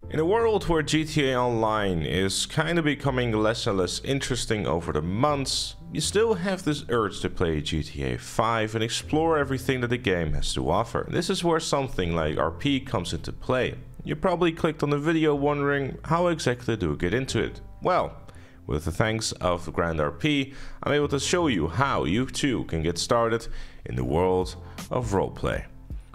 In a world where GTA Online is kind of becoming less and less interesting over the months, you still have this urge to play GTA 5 and explore everything that the game has to offer. This is where something like RP comes into play. You probably clicked on the video wondering, how exactly do I get into it? Well, with the thanks of GrandRP, I'm able to show you how you too can get started in the world of roleplay.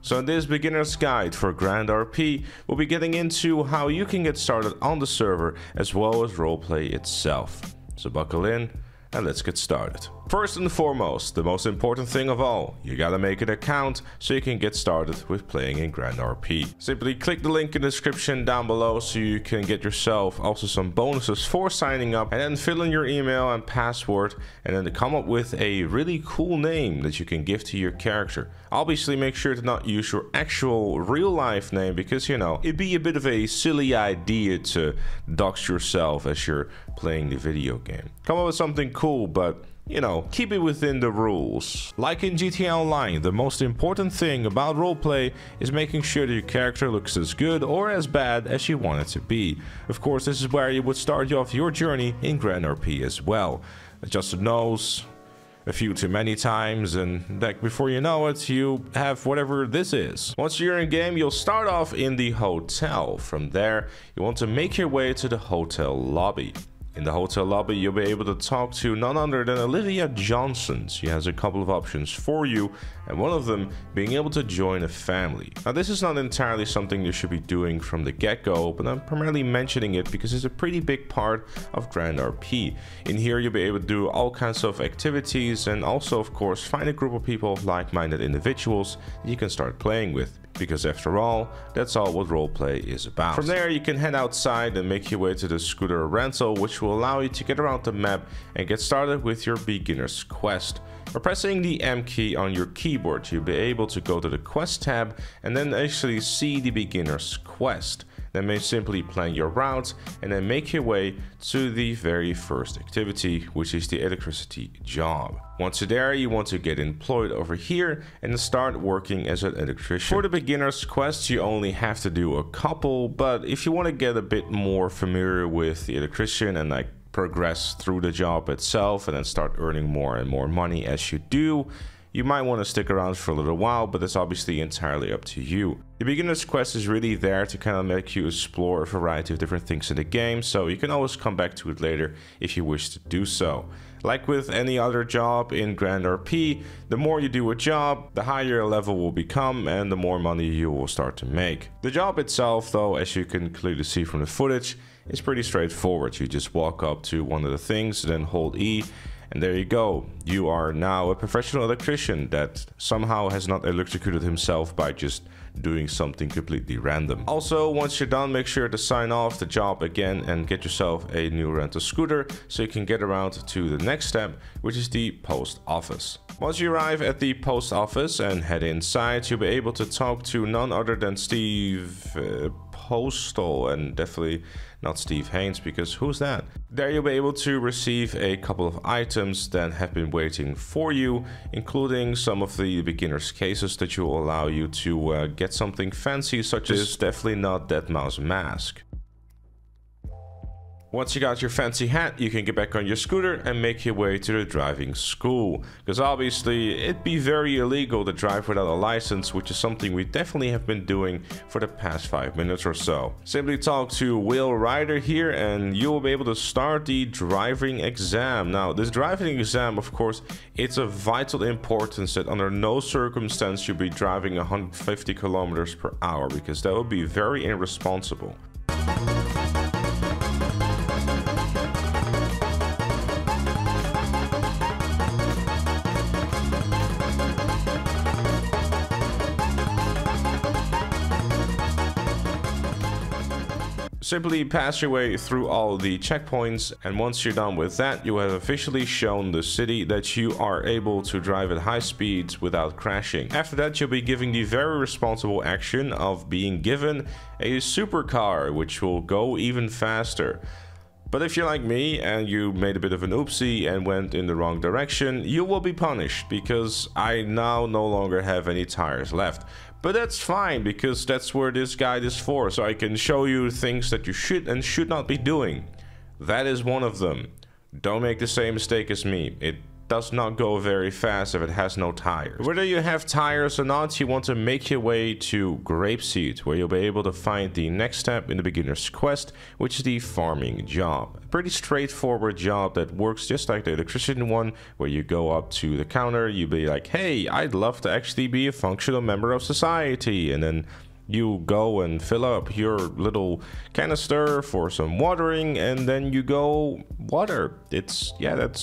So in this beginner's guide for GrandRP, we'll be getting into how you can get started on the server as well as roleplay itself. So buckle in and let's get started. First and foremost, the most important thing of all, you gotta make an account so you can get started with playing in GrandRP. Simply click the link in the description down below so you can get yourself also some bonuses for signing up, and then fill in your email and password and then come up with a really cool name that you can give to your character. Obviously make sure to not use your actual real life name because, you know, it'd be a bit of a silly idea to dox yourself as you're playing the video game. Come up with something cool, but you know, keep it within the rules. Like in GTA Online, the most important thing about roleplay is making sure that your character looks as good or as bad as you want it to be. Of course, this is where you would start off your journey in GrandRP as well. Adjust the nose a few too many times, and like before you know it, you have whatever this is. Once you're in game, you'll start off in the hotel. From there, you want to make your way to the hotel lobby. In the hotel lobby, you'll be able to talk to none other than Olivia Johnson. She has a couple of options for you, and one of them being able to join a family. Now, this is not entirely something you should be doing from the get-go, but I'm primarily mentioning it because it's a pretty big part of GrandRP. In here, you'll be able to do all kinds of activities and also, of course, find a group of people, like-minded individuals that you can start playing with. Because after all, that's all what roleplay is about. From there, you can head outside and make your way to the scooter rental, which will allow you to get around the map and get started with your beginner's quest. By pressing the M key on your keyboard, you'll be able to go to the quest tab and then actually see the beginner's quest. Then may simply plan your route and then make your way to the very first activity, which is the electricity job. Once you're there, you want to get employed over here and start working as an electrician. For the beginner's quest, you only have to do a couple, but if you want to get a bit more familiar with the electrician and like progress through the job itself and then start earning more and more money as you do, you might want to stick around for a little while, but it's obviously entirely up to you. The beginner's quest is really there to kind of make you explore a variety of different things in the game, so you can always come back to it later if you wish to do so. Like with any other job in GrandRP, the more you do a job, the higher a level will become and the more money you will start to make. The job itself, though, as you can clearly see from the footage, is pretty straightforward. You just walk up to one of the things, then hold E, and there you go. You are now a professional electrician that somehow has not electrocuted himself by just doing something completely random. Also, once you're done, make sure to sign off the job again and get yourself a new rental scooter so you can get around to the next step, which is the post office. Once you arrive at the post office and head inside, you'll be able to talk to none other than Steve Postal, and definitely not Steve Haynes, because who's that? There you'll be able to receive a couple of items that have been waiting for you, including some of the beginner's cases that will allow you to get something fancy, such as definitely not Deadmau5 mask. Once you got your fancy hat, you can get back on your scooter and make your way to the driving school. Because obviously, it'd be very illegal to drive without a license, which is something we definitely have been doing for the past 5 minutes or so. Simply talk to Will Ryder here and you will be able to start the driving exam. Now, this driving exam, of course, it's of vital importance that under no circumstance you'll be driving 150 kilometers per hour, because that would be very irresponsible. Simply pass your way through all the checkpoints, and once you're done with that, you have officially shown the city that you are able to drive at high speeds without crashing. After that, you'll be giving the very responsible action of being given a supercar, which will go even faster. But if you're like me and you made a bit of an oopsie and went in the wrong direction, you will be punished because I now no longer have any tires left. But that's fine, because that's where this guide is for, so I can show you things that you should and should not be doing. That is one of them. Don't make the same mistake as me. It does not go very fast if it has no tires. Whether you have tires or not, you want to make your way to Grapeseed, where you'll be able to find the next step in the beginner's quest, which is the farming job. A pretty straightforward job that works just like the electrician one, where you go up to the counter, you be like, hey, I'd love to actually be a functional member of society, and then you go and fill up your little canister for some watering, and then you go water. That's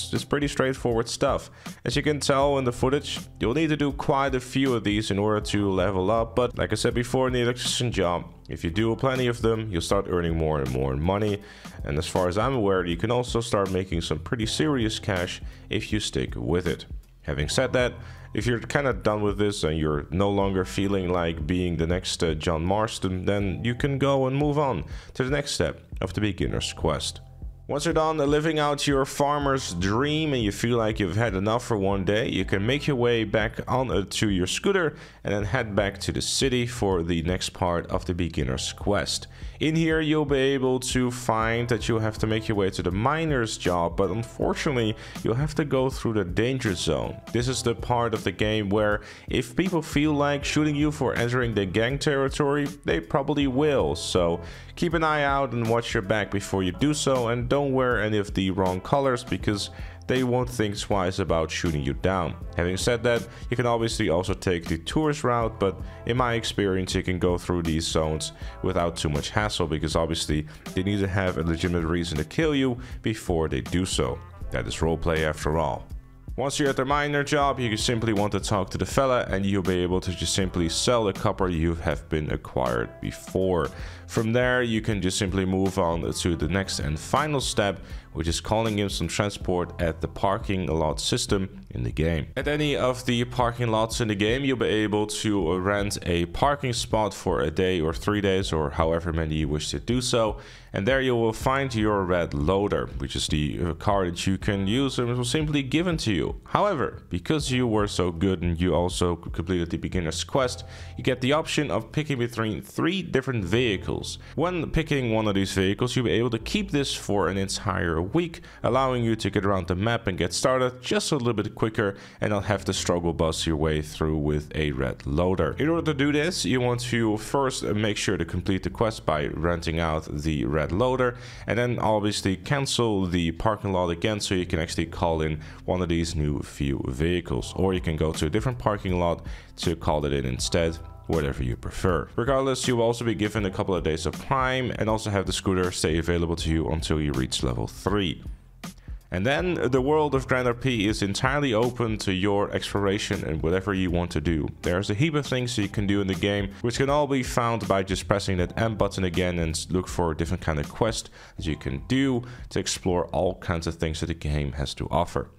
just pretty straightforward stuff. As you can tell in the footage, you'll need to do quite a few of these in order to level up, but like I said before in the electrician job, if you do plenty of them, you'll start earning more and more money, and as far as I'm aware, you can also start making some pretty serious cash if you stick with it. Having said that, if you're kind of done with this and you're no longer feeling like being the next John Marston, then you can go and move on to the next step of the beginner's quest. Once you're done living out your farmer's dream and you feel like you've had enough for one day, you can make your way back on to your scooter and then head back to the city for the next part of the beginner's quest. In here, you'll be able to find that you'll have to make your way to the miner's job, but unfortunately, you'll have to go through the danger zone. This is the part of the game where if people feel like shooting you for entering the gang territory, they probably will. So keep an eye out and watch your back before you do so, and don't wear any of the wrong colors because they won't think twice about shooting you down. Having said that, you can obviously also take the tourist route, but in my experience you can go through these zones without too much hassle, because obviously they need to have a legitimate reason to kill you before they do so. That is roleplay after all. Once you're at the miner job, you simply want to talk to the fella and you'll be able to just simply sell the copper you have been acquired before. From there, you can just simply move on to the next and final step, which is calling in some transport at the parking lot system in the game. At any of the parking lots in the game, you'll be able to rent a parking spot for a day or 3 days or however many you wish to do so. And there you will find your red loader, which is the car that you can use and it was simply given to you. However, because you were so good and you also completed the beginner's quest, you get the option of picking between 3 different vehicles. When picking one of these vehicles, you'll be able to keep this for an entire week, allowing you to get around the map and get started just a little bit quicker and not have to struggle bus your way through with a red loader. In order to do this, you want to first make sure to complete the quest by renting out the red loader, and then obviously cancel the parking lot again so you can actually call in one of these new few vehicles, or you can go to a different parking lot to call it in instead, whatever you prefer. Regardless, you'll also be given a couple of days of time and also have the scooter stay available to you until you reach level 3. And then the world of GrandRP is entirely open to your exploration and whatever you want to do. There's a heap of things you can do in the game, which can all be found by just pressing that M button again and look for different kind of quests that you can do to explore all kinds of things that the game has to offer.